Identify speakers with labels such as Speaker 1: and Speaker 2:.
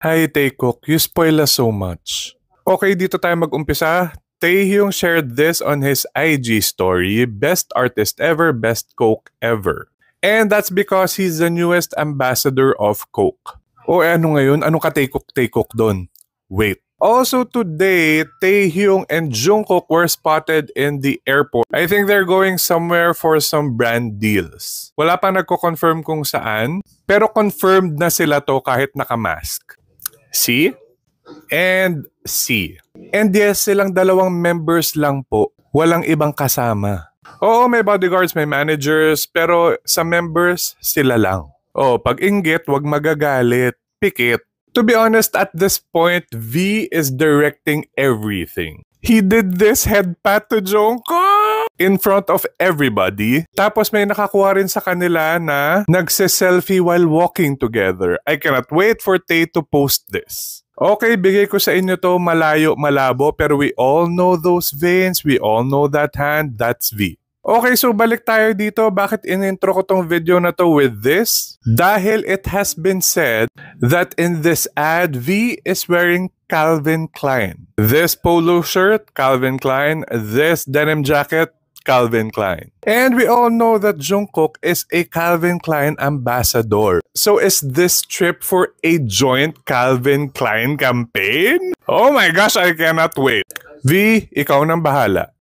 Speaker 1: Hi, Taekook. You spoil us so much. Okay, dito tayo mag-umpisa. Taehyung shared this on his IG story, best artist ever, best Coke ever. And that's because he's the newest ambassador of Coke. O ano ngayon? Ano ka Taekook doon? Wait. Also today, Taehyung and Jungkook were spotted in the airport. I think they're going somewhere for some brand deals. Wala pa nagko-confirm kung saan, pero confirmed na sila to kahit nakamask. See? And C. And yes, silang dalawang members lang po. Walang ibang kasama. Oo, may bodyguards, may managers, pero sa members, sila lang. Oh, pag inggit, wag magagalit. Pikit. To be honest, at this point, V is directing everything. He did this headpat to Jungkook in front of everybody. Tapos may nakakuha rin sa kanila na nagse-selfie while walking together. I cannot wait for Tae to post this. Okay, bigay ko sa inyo to malayo, malabo, pero we all know those veins, we all know that hand, that's V. Okay, so balik tayo dito. Bakit in-intro ko tong video na to with this? Dahil it has been said that in this ad, V is wearing Calvin Klein. This polo shirt, Calvin Klein. This denim jacket, Calvin Klein. And we all know that Jungkook is a Calvin Klein ambassador. So is this trip for a joint Calvin Klein campaign? Oh my gosh, I cannot wait. V, ikaw nang bahala.